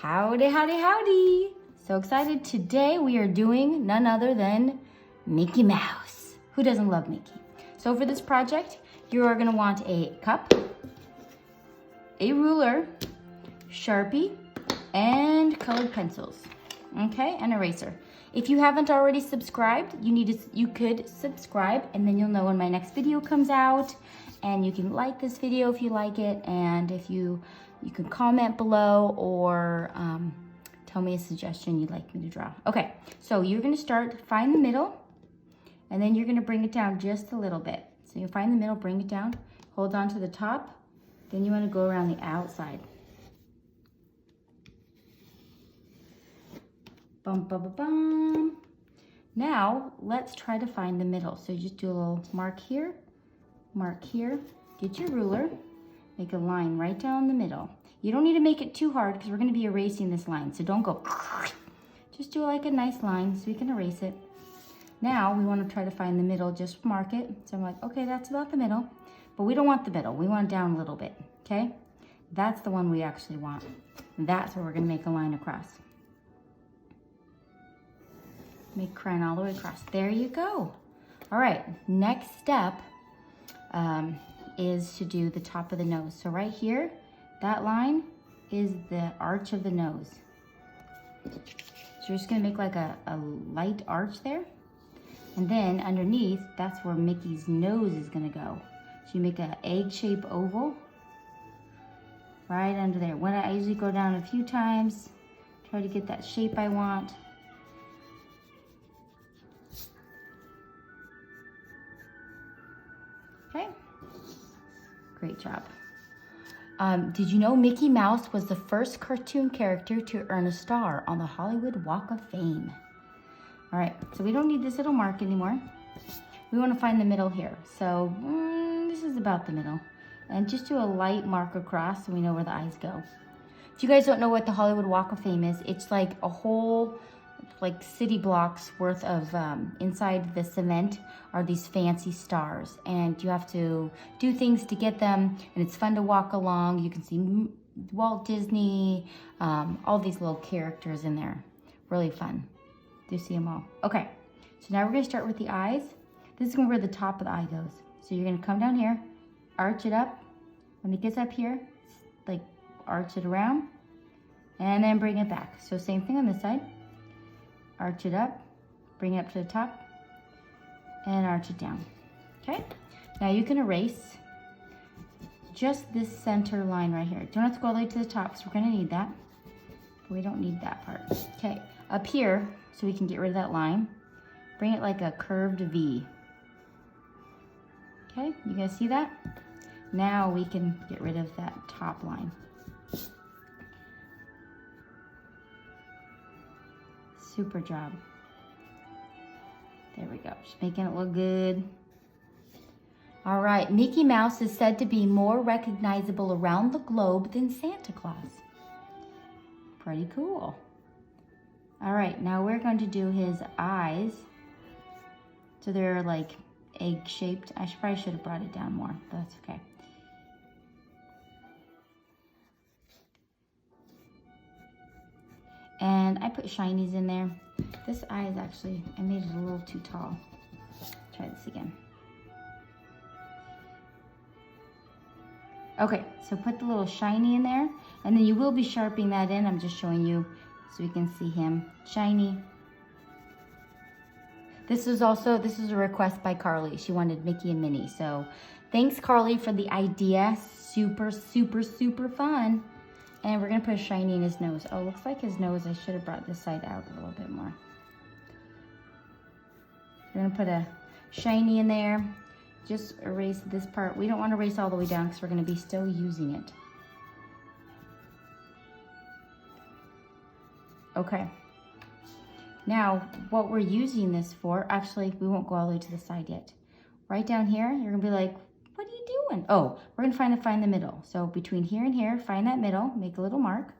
Howdy, howdy, howdy. So excited. Today we are doing none other than Mickey Mouse. Who doesn't love Mickey? So for this project, you are gonna want a cup, a ruler, Sharpie, and colored pencils, okay, and eraser. If you haven't already subscribed, you could subscribe, and then you'll know when my next video comes out. And you can like this video if you like it, and if you can comment below or tell me a suggestion you'd like me to draw. Okay, so you're gonna start, find the middle, and then you're gonna bring it down just a little bit. So you find the middle, bring it down, hold on to the top, then you wanna go around the outside. Bum, bum, bum, bum. Now, let's try to find the middle. So you just do a little mark here, get your ruler, make a line right down the middle. You don't need to make it too hard because we're gonna be erasing this line, so don't go, just do like a nice line so we can erase it. Now, we wanna try to find the middle, just mark it. So I'm like, okay, that's about the middle, but we don't want the middle, we want it down a little bit, okay? That's the one we actually want. That's where we're gonna make a line across. Make a line all the way across. There you go. All right, next step is to do the top of the nose. So right here, that line is the arch of the nose. So you're just gonna make like a light arch there. And then underneath, that's where Mickey's nose is gonna go. So you make an egg-shaped oval right under there. When I usually go down a few times, try to get that shape I want. Okay, great job. Did you know Mickey Mouse was the first cartoon character to earn a star on the Hollywood Walk of Fame? All right, so we don't need this little mark anymore. We want to find the middle here. So this is about the middle. And just do a light mark across so we know where the eyes go. If you guys don't know what the Hollywood Walk of Fame is, it's like a whole like city blocks worth of, inside the cement are these fancy stars, and you have to do things to get them, and it's fun to walk along. You can see Walt Disney, all these little characters in there. Really fun. Do you see them all? Okay, so now we're gonna start with the eyes. This is where the top of the eye goes. So you're gonna come down here, arch it up. When it gets up here, like arch it around, and then bring it back. So same thing on this side. Arch it up, bring it up to the top, and arch it down, okay? Now you can erase just this center line right here. Don't have to go all the way to the top because we're gonna need that. We don't need that part. Okay, up here, so we can get rid of that line, bring it like a curved V. Okay, you guys see that? Now we can get rid of that top line. Super job. There we go, just making it look good. All right, Mickey Mouse is said to be more recognizable around the globe than Santa Claus. Pretty cool. All right, now we're going to do his eyes. So they're like egg-shaped. I probably should have brought it down more, but that's okay. And I put shinies in there. This eye is actually, I made it a little too tall. Try this again. Okay, so put the little shiny in there, and then you will be sharpening that in. I'm just showing you so you can see him. Shiny. This is a request by Carly. She wanted Mickey and Minnie. So thanks, Carly, for the idea. Super, super, super fun. And we're gonna put a shiny in his nose. Oh, looks like his nose, I should have brought this side out a little bit more. We're gonna put a shiny in there. Just erase this part. We don't wanna erase all the way down because we're gonna be still using it. Okay. Now, what we're using this for, actually, we won't go all the way to the side yet. Right down here, you're gonna be like, what are you doing? Oh, we're gonna find the middle. So between here and here, find that middle, make a little mark.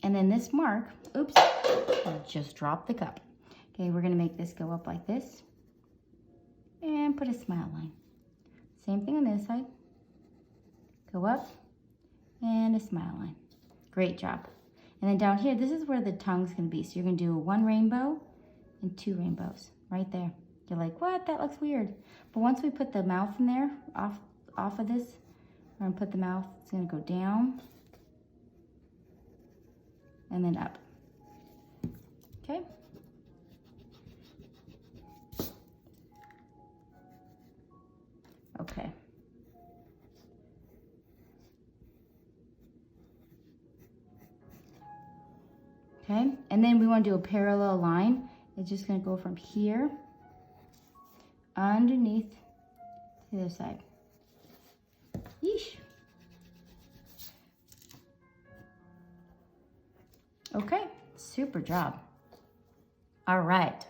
And then this mark, oops, I just dropped the cup. Okay, we're gonna make this go up like this. And put a smile line. Same thing on this side. Go up and a smile line. Great job. And then down here, this is where the tongue's gonna be. So you're gonna do 1 rainbow and 2 rainbows right there. You're like, what? That looks weird. But once we put the mouth in there, off of this, we're gonna put the mouth, it's gonna go down and then up. Okay? Okay. Okay, and then we want to do a parallel line. It's just going to go from here underneath to the other side. Yeesh. Okay, super job. All right.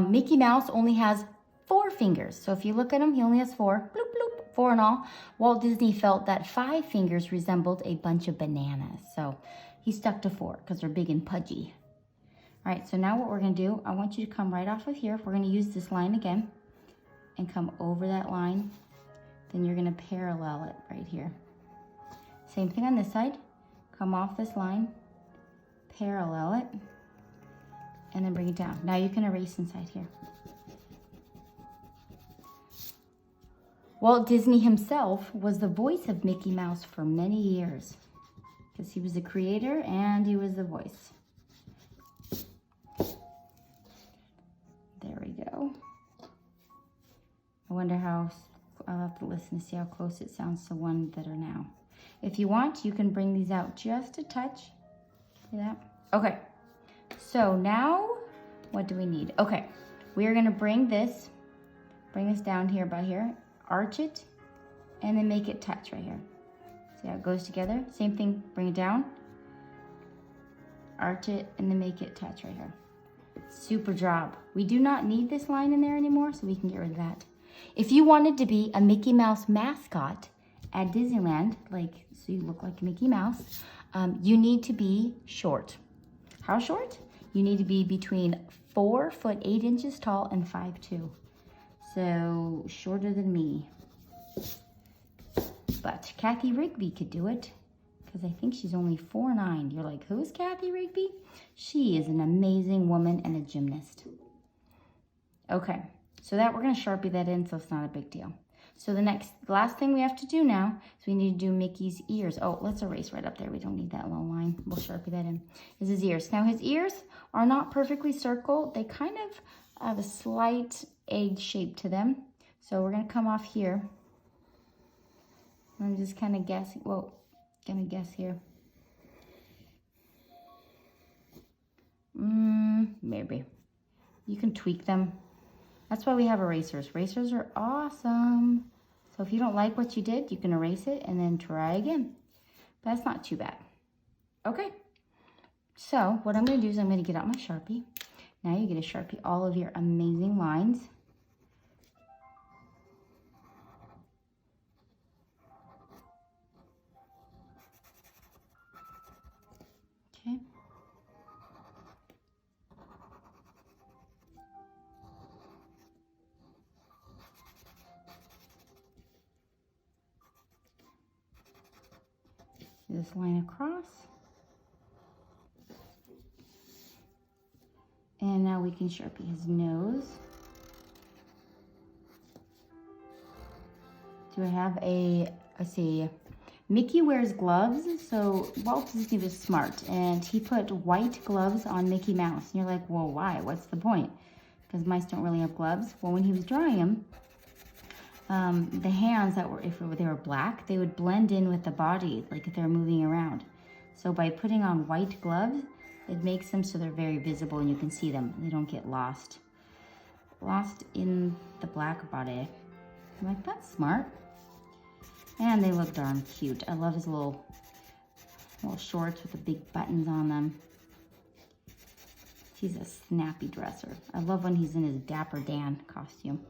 Mickey Mouse only has 4 fingers. So if you look at him, he only has 4. Bloop, bloop, 4 in all. Walt Disney felt that 5 fingers resembled a bunch of bananas. So he stuck to 4 because they're big and pudgy. All right, so now what we're gonna do, I want you to come right off of here. We're gonna use this line again and come over that line. Then you're gonna parallel it right here. Same thing on this side. Come off this line, parallel it, and then bring it down. Now you can erase inside here. Walt Disney himself was the voice of Mickey Mouse for many years because he was the creator and he was the voice. There we go. I wonder how, I'll have to listen to see how close it sounds to one that are now. If you want, you can bring these out just a touch. See that? Okay. So now, what do we need? Okay, we are gonna bring this down here by here, arch it, and then make it touch right here. See how it goes together? Same thing, bring it down, arch it, and then make it touch right here. Super job. We do not need this line in there anymore, so we can get rid of that. If you wanted to be a Mickey Mouse mascot at Disneyland, like, so you look like Mickey Mouse, you need to be short. How short? You need to be between 4 foot 8 inches tall and 5'2". So shorter than me. But Kathy Rigby could do it because I think she's only 4'9". You're like, who's Kathy Rigby? She is an amazing woman and a gymnast. Okay, so that we're gonna Sharpie that in so it's not a big deal. So the last thing we have to do now is we need to do Mickey's ears. Oh, let's erase right up there. We don't need that little line. We'll Sharpie that in. Is his ears. Now his ears are not perfectly circle. They kind of have a slight egg shape to them. So we're gonna come off here. I'm just kind of guessing. Whoa, gonna guess here. Maybe. You can tweak them. That's why we have erasers. Erasers are awesome. So if you don't like what you did, you can erase it and then try again. That's not too bad. Okay. So what I'm going to do is I'm going to get out my Sharpie. Now you get to Sharpie all of your amazing lines. Okay. This line across. And now we can Sharpie his nose. Do I have let's see, Mickey wears gloves, so Walt Disney was smart, and he put white gloves on Mickey Mouse. And you're like, well, why? What's the point? Because mice don't really have gloves. Well, when he was drawing them, the hands if they were black, they would blend in with the body, like if they're moving around. So by putting on white gloves, it makes them so they're very visible and you can see them. They don't get lost in the black body. I'm like, that's smart. And they look darn cute. I love his little shorts with the big buttons on them. He's a snappy dresser. I love when he's in his Dapper Dan costume.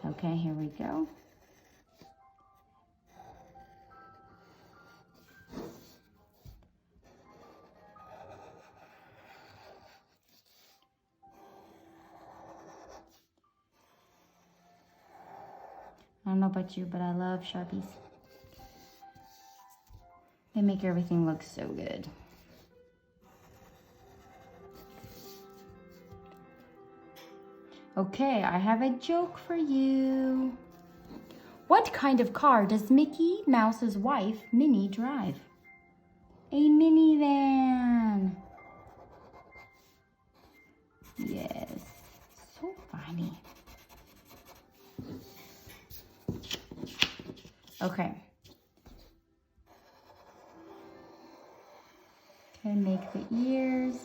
Okay, here we go. I don't know about you, but I love Sharpies. They make everything look so good. Okay, I have a joke for you. What kind of car does Mickey Mouse's wife, Minnie, drive? A minivan. Yes, so funny. Okay. Okay, make the ears.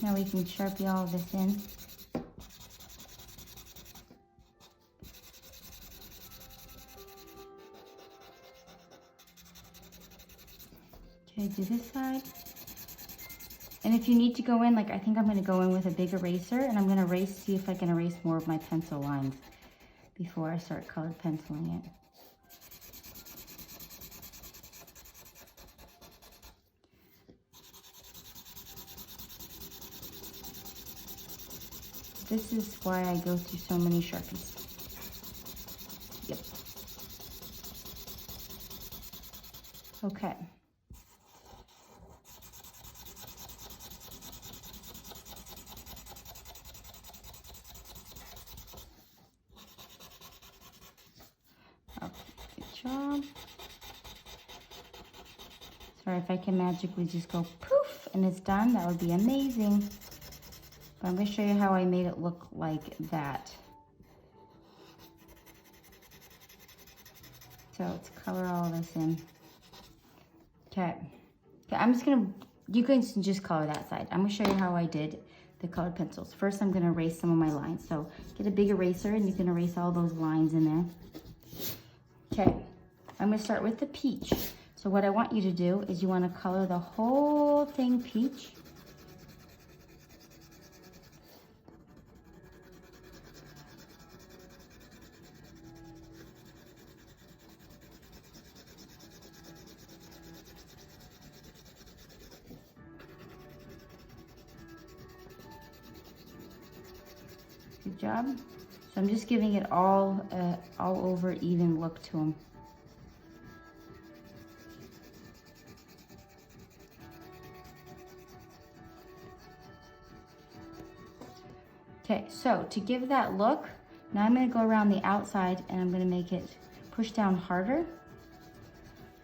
Now we can Sharpie all of this in. Okay, do this side. And if you need to go in, like I think I'm gonna go in with a big eraser and I'm gonna see if I can erase more of my pencil lines before I start colored penciling it. This is why I go through so many Sharpies. Yep. Okay. Okay, good job. Sorry, if I can magically just go poof and it's done, that would be amazing. But I'm going to show you how I made it look like that. So let's color all of this in. Okay. Okay, I'm just going to, you can just color that side. I'm going to show you how I did the colored pencils. First, I'm going to erase some of my lines. So get a big eraser and you can erase all those lines in there. Okay, I'm going to start with the peach. So what I want you to do is you want to color the whole thing peach. Good job. So I'm just giving it all over even look to them. Okay, so to give that look, now I'm going to go around the outside and I'm going to make it push down harder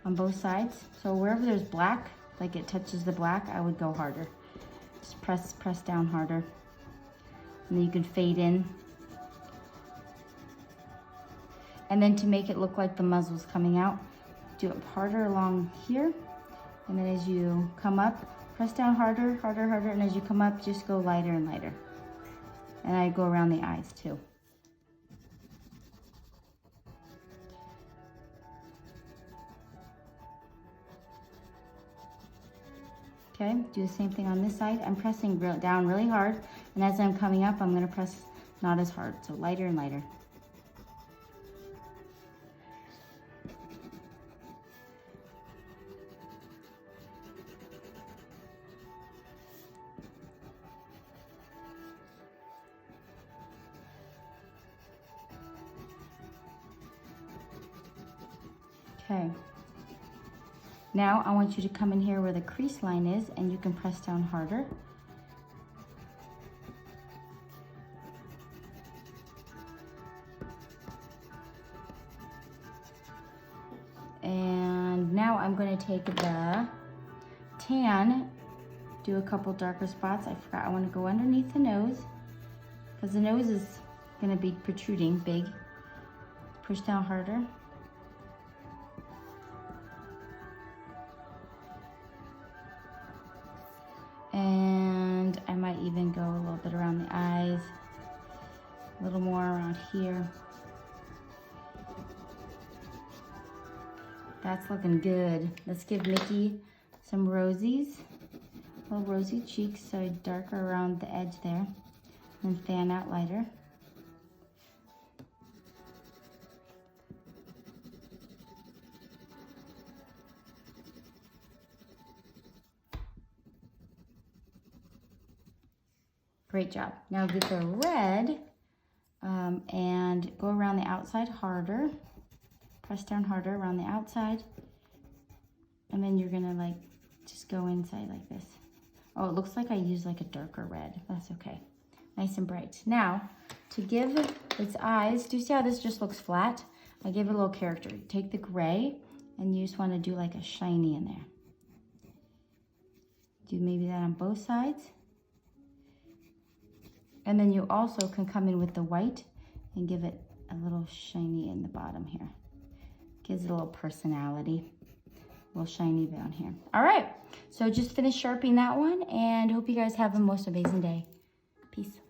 on both sides. So wherever there's black, like it touches the black, I would go harder. Just press down harder. And then you can fade in. And then to make it look like the muzzle's coming out, do it harder along here. And then as you come up, press down harder, harder, harder. And as you come up, just go lighter and lighter. And I go around the eyes too. Okay, do the same thing on this side. I'm pressing down really hard, and as I'm coming up, I'm gonna press not as hard, so lighter and lighter. Okay. Now I want you to come in here where the crease line is and you can press down harder. And now I'm going to take the tan, do a couple darker spots. I forgot I want to go underneath the nose because the nose is going to be protruding big. Push down harder. And I might even go a little bit around the eyes, a little more around here. That's looking good. Let's give Mickey some rosies, little rosy cheeks, so darker around the edge there, and fan out lighter. Great job. Now get the red and go around the outside harder. Press down harder around the outside. And then you're gonna like, just go inside like this. Oh, it looks like I used like a darker red. That's okay. Nice and bright. Now, to give its eyes, do you see how this just looks flat? I gave it a little character. Take the gray and you just wanna do like a shiny in there. Do maybe that on both sides. And then you also can come in with the white and give it a little shiny in the bottom here. Gives it a little personality. A little shiny down here. All right, so just finished sharpening that one and hope you guys have a most amazing day. Peace.